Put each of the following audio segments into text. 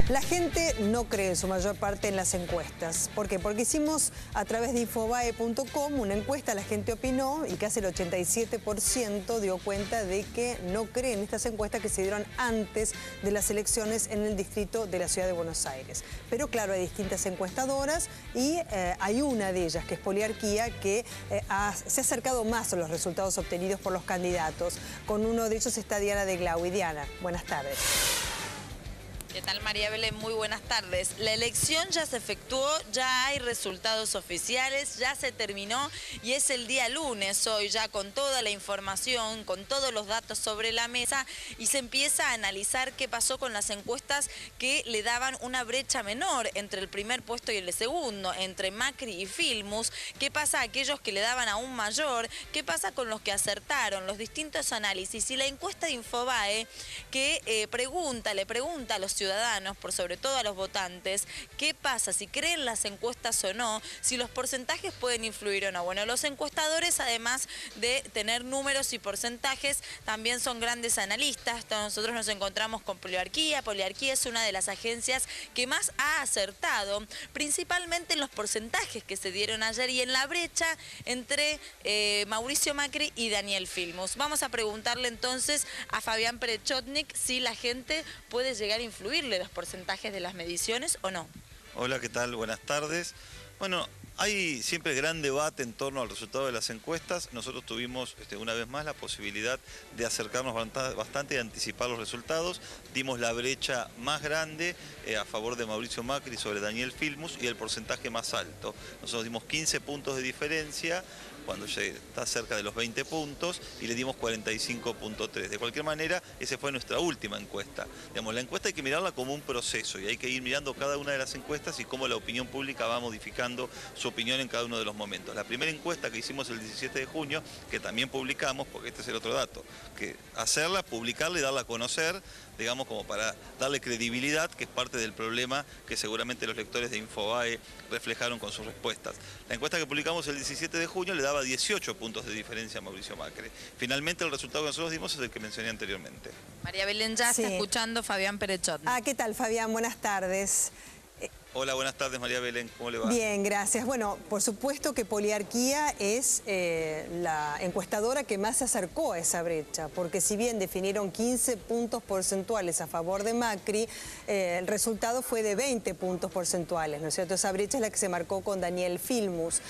La gente no cree en su mayor parte en las encuestas. ¿Por qué? Porque hicimos a través de Infobae.com una encuesta, la gente opinó y casi el 87% dio cuenta de que no cree en estas encuestas que se dieron antes de las elecciones en el distrito de la ciudad de Buenos Aires. Pero claro, hay distintas encuestadoras y hay una de ellas, que es Poliarquía, que se ha acercado más a los resultados obtenidos por los candidatos. Con uno de ellos está Diana de Glau. Y Diana, buenas tardes. ¿Qué tal, María Belén? Muy buenas tardes. La elección ya se efectuó, ya hay resultados oficiales, ya se terminó y es el día lunes hoy, ya con toda la información, con todos los datos sobre la mesa, y se empieza a analizar qué pasó con las encuestas que le daban una brecha menor entre el primer puesto y el segundo, entre Macri y Filmus. ¿Qué pasa a aquellos que le daban aún mayor? ¿Qué pasa con los que acertaron? Los distintos análisis. Y la encuesta de Infobae que le pregunta a los ciudadanos, por sobre todo a los votantes, qué pasa, si creen las encuestas o no, si los porcentajes pueden influir o no. Bueno, los encuestadores, además de tener números y porcentajes, también son grandes analistas. Nosotros nos encontramos con Poliarquía. Poliarquía es una de las agencias que más ha acertado, principalmente en los porcentajes que se dieron ayer y en la brecha entre Mauricio Macri y Daniel Filmus. Vamos a preguntarle entonces a Fabián Perechotnik si la gente puede llegar a influirle los porcentajes de las mediciones o no. Hola, ¿qué tal? Buenas tardes. Bueno, hay siempre gran debate en torno al resultado de las encuestas. Nosotros tuvimos una vez más la posibilidad de acercarnos bastante y anticipar los resultados. Dimos la brecha más grande a favor de Mauricio Macri sobre Daniel Filmus y el porcentaje más alto. Nosotros dimos 15 puntos de diferencia cuando está cerca de los 20 puntos y le dimos 45.3. De cualquier manera, esa fue nuestra última encuesta. Digamos, la encuesta hay que mirarla como un proceso y hay que ir mirando cada una de las encuestas y cómo la opinión pública va modificando su opinión en cada uno de los momentos. La primera encuesta que hicimos el 17 de junio, que también publicamos, porque este es el otro dato, que hacerla, publicarla y darla a conocer, digamos, como para darle credibilidad, que es parte del problema que seguramente los lectores de Infobae reflejaron con sus respuestas. La encuesta que publicamos el 17 de junio le daba 18 puntos de diferencia a Mauricio Macri. Finalmente el resultado que nosotros dimos es el que mencioné anteriormente. María Belén, ya está escuchando Fabián Perechotnik. ¿Qué tal, Fabián? Buenas tardes. Hola, buenas tardes, María Belén, ¿cómo le va? Bien, gracias. Bueno, por supuesto que Poliarquía es la encuestadora que más se acercó a esa brecha, porque si bien definieron 15 puntos porcentuales a favor de Macri, el resultado fue de 20 puntos porcentuales, ¿no es cierto? Esa brecha es la que se marcó con Daniel Filmus.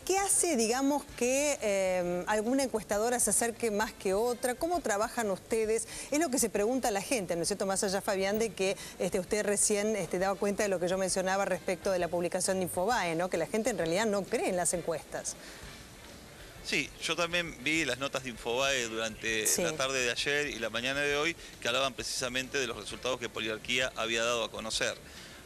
¿Qué hace, digamos, que alguna encuestadora se acerque más que otra? ¿Cómo trabajan ustedes? Es lo que se pregunta a la gente, ¿no es cierto? Más allá, Fabián, de que usted recién daba cuenta de lo que yo mencionaba respecto de la publicación de Infobae, ¿no? Que la gente en realidad no cree en las encuestas. Sí, yo también vi las notas de Infobae durante la tarde de ayer y la mañana de hoy que hablaban precisamente de los resultados que Poliarquía había dado a conocer.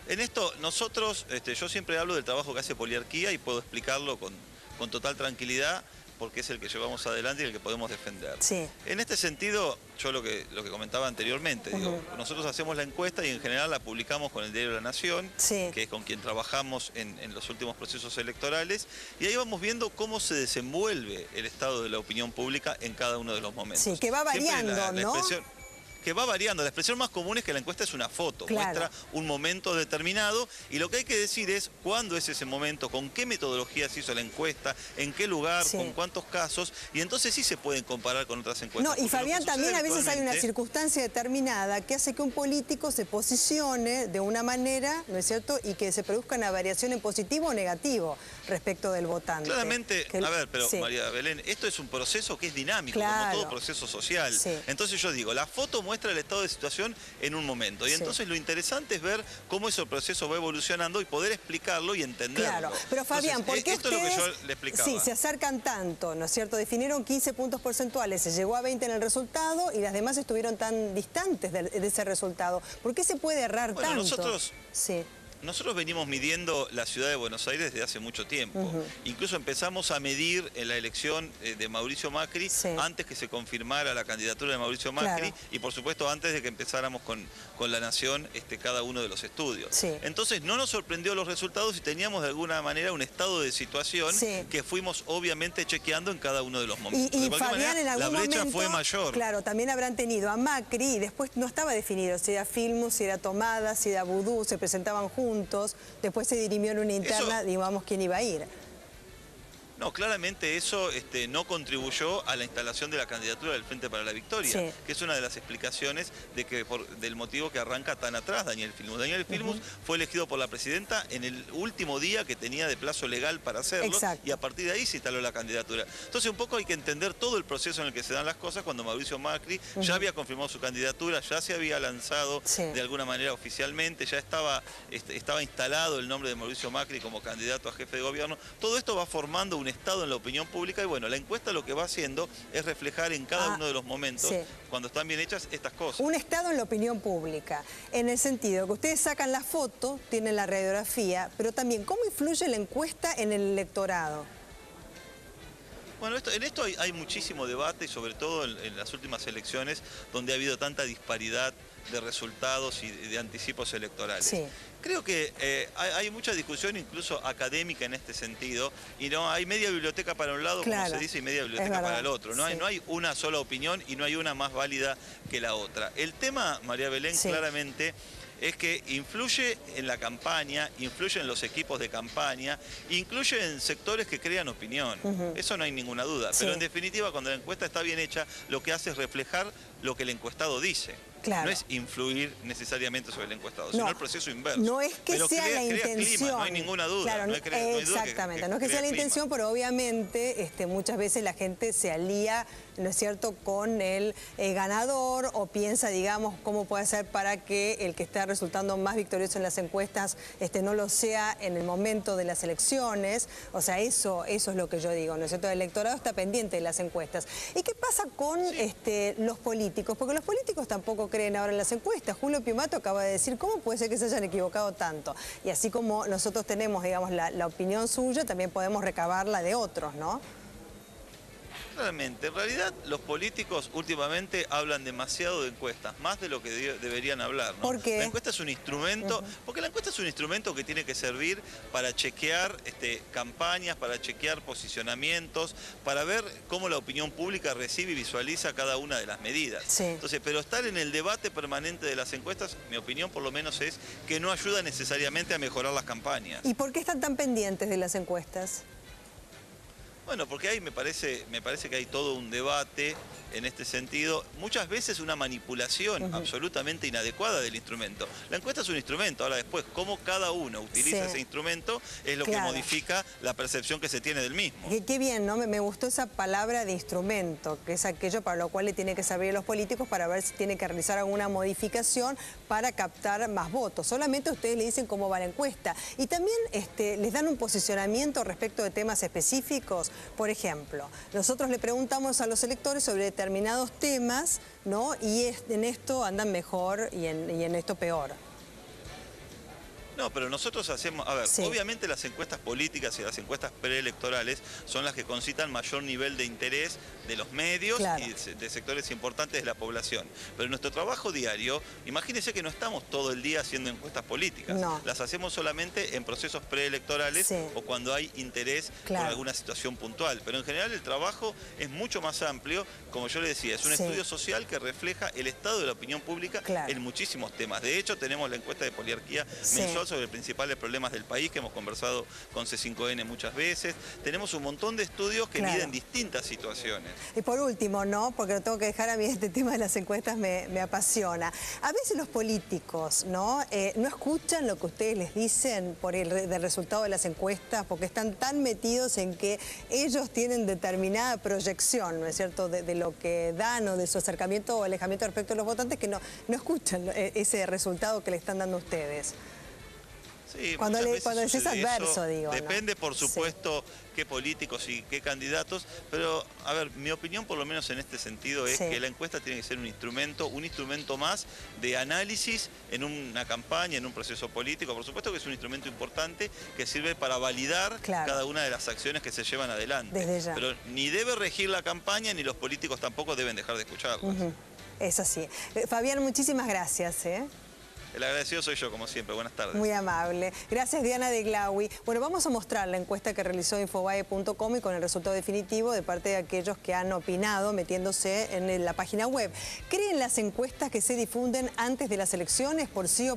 En esto, nosotros, yo siempre hablo del trabajo que hace Poliarquía y puedo explicarlo con total tranquilidad, porque es el que llevamos adelante y el que podemos defender. Sí. En este sentido, yo lo que comentaba anteriormente, digo, nosotros hacemos la encuesta y en general la publicamos con el Diario de la Nación, que es con quien trabajamos en los últimos procesos electorales, y ahí vamos viendo cómo se desenvuelve el estado de la opinión pública en cada uno de los momentos. Sí, que va variando, ¿no? Que va variando. La expresión más común es que la encuesta es una foto, muestra un momento determinado y lo que hay que decir es cuándo es ese momento, con qué metodología se hizo la encuesta, en qué lugar, con cuántos casos, y entonces sí se pueden comparar con otras encuestas. No, y Fabián, también a veces hay una circunstancia determinada que hace que un político se posicione de una manera, ¿no es cierto?, y que se produzca una variación en positivo o negativo respecto del votante. Claramente, a ver, pero María Belén, esto es un proceso que es dinámico, como todo proceso social. Entonces yo digo, la foto muestra el estado de situación en un momento. Y entonces lo interesante es ver cómo ese proceso va evolucionando y poder explicarlo y entenderlo. Claro, pero Fabián, ¿por qué esto ustedes, es lo que yo le explicaba? Sí, se acercan tanto, ¿no es cierto? Definieron 15 puntos porcentuales, se llegó a 20 en el resultado y las demás estuvieron tan distantes de ese resultado. ¿Por qué se puede errar tanto? Nosotros... Nosotros venimos midiendo la ciudad de Buenos Aires desde hace mucho tiempo. Incluso empezamos a medir en la elección de Mauricio Macri antes que se confirmara la candidatura de Mauricio Macri y por supuesto antes de que empezáramos con La Nación cada uno de los estudios. Entonces no nos sorprendió los resultados y teníamos de alguna manera un estado de situación que fuimos obviamente chequeando en cada uno de los momentos. Y de cualquier Fabián, manera, en algún la brecha momento, fue mayor. Claro, también habrán tenido a Macri y después no estaba definido si era Filmus, si era Tomada, si era Vudú, se presentaban juntos, después se dirimió en una interna, digamos, quién iba a ir. No, claramente eso no contribuyó a la instalación de la candidatura del Frente para la Victoria, que es una de las explicaciones del motivo que arranca tan atrás Daniel Filmus. Daniel Filmus fue elegido por la presidenta en el último día que tenía de plazo legal para hacerlo y a partir de ahí se instaló la candidatura. Entonces un poco hay que entender todo el proceso en el que se dan las cosas cuando Mauricio Macri ya había confirmado su candidatura, ya se había lanzado de alguna manera oficialmente, ya estaba instalado el nombre de Mauricio Macri como candidato a jefe de gobierno. Todo esto va formando un estado en la opinión pública y bueno, la encuesta lo que va haciendo es reflejar en cada uno de los momentos, cuando están bien hechas, estas cosas. Un estado en la opinión pública, en el sentido que ustedes sacan la foto, tienen la radiografía, pero también, ¿cómo influye la encuesta en el electorado? Bueno, en esto hay muchísimo debate y sobre todo en las últimas elecciones donde ha habido tanta disparidad de resultados y de anticipos electorales. Creo que hay mucha discusión incluso académica en este sentido y no hay media biblioteca para un lado, como se dice, y media biblioteca para el otro. No hay una sola opinión y no hay una más válida que la otra. El tema, María Belén, claramente es que influye en la campaña, influye en los equipos de campaña, incluye en sectores que crean opinión. Eso no hay ninguna duda. Pero en definitiva, cuando la encuesta está bien hecha, lo que hace es reflejar lo que el encuestado dice. No es influir necesariamente sobre el encuestado, sino el proceso inverso. No es que sea la intención. Clima, no hay ninguna duda. Exactamente, no es que sea la intención, pero obviamente muchas veces la gente se alía, ¿no es cierto?, con el ganador o piensa, digamos, cómo puede ser para que el que está resultando más victorioso en las encuestas no lo sea en el momento de las elecciones. O sea, eso es lo que yo digo, ¿no es cierto? El electorado está pendiente de las encuestas. ¿Y qué pasa con los políticos? Porque los políticos tampoco creen ahora en las encuestas. Julio Piumato acaba de decir, ¿cómo puede ser que se hayan equivocado tanto? Y así como nosotros tenemos, digamos, la opinión suya, también podemos recabar la de otros, ¿no? Claramente, en realidad los políticos últimamente hablan demasiado de encuestas, más de lo que deberían hablar, ¿no? ¿Por qué? La encuesta es un instrumento, porque la encuesta es un instrumento que tiene que servir para chequear campañas, para chequear posicionamientos, para ver cómo la opinión pública recibe y visualiza cada una de las medidas. Entonces, pero estar en el debate permanente de las encuestas, mi opinión por lo menos es que no ayuda necesariamente a mejorar las campañas. ¿Y por qué están tan pendientes de las encuestas? Bueno, porque ahí me parece que hay todo un debate en este sentido, muchas veces una manipulación absolutamente inadecuada del instrumento. La encuesta es un instrumento, ahora después cómo cada uno utiliza ese instrumento es lo que modifica la percepción que se tiene del mismo. Qué bien, ¿no? Me gustó esa palabra de instrumento, que es aquello para lo cual le tiene que servir a los políticos para ver si tiene que realizar alguna modificación para captar más votos. Solamente ustedes le dicen cómo va la encuesta. Y también les dan un posicionamiento respecto de temas específicos. Por ejemplo, nosotros le preguntamos a los electores sobre determinados temas, ¿no? Y en esto andan mejor y en esto peor. No, pero nosotros hacemos, a ver, obviamente las encuestas políticas y las encuestas preelectorales son las que concitan mayor nivel de interés de los medios y de sectores importantes de la población. Pero nuestro trabajo diario, imagínense que no estamos todo el día haciendo encuestas políticas. Las hacemos solamente en procesos preelectorales o cuando hay interés por alguna situación puntual. Pero en general el trabajo es mucho más amplio, como yo le decía, es un estudio social que refleja el estado de la opinión pública en muchísimos temas. De hecho, tenemos la encuesta de poliarquía mensual sobre principales problemas del país, que hemos conversado con C5N muchas veces. Tenemos un montón de estudios que miden distintas situaciones. Y por último, ¿no? Porque lo tengo que dejar, a mí este tema de las encuestas me apasiona. A veces los políticos, ¿no? No escuchan lo que ustedes les dicen por del resultado de las encuestas, porque están tan metidos en que ellos tienen determinada proyección, ¿no es cierto?, de lo que dan o de su acercamiento o alejamiento respecto a los votantes, que no escuchan ese resultado que le están dando ustedes. Sí, Cuando muchas cuando veces decís sucede adverso, eso. digo, ¿no? Depende, por Sí. supuesto, qué políticos y qué candidatos, pero, a ver, mi opinión, por lo menos en este sentido, es Sí. que la encuesta tiene que ser un instrumento más de análisis en una campaña, en un proceso político. Por supuesto que es un instrumento importante que sirve para validar Claro. cada una de las acciones que se llevan adelante. Desde ya. Pero ni debe regir la campaña, ni los políticos tampoco deben dejar de escucharlas. Es así. Fabián, muchísimas gracias. El agradecido soy yo, como siempre. Buenas tardes. Muy amable. Gracias, Diana de Glawi. Bueno, vamos a mostrar la encuesta que realizó Infobae.com y con el resultado definitivo de parte de aquellos que han opinado metiéndose en la página web. ¿Creen las encuestas que se difunden antes de las elecciones por sí o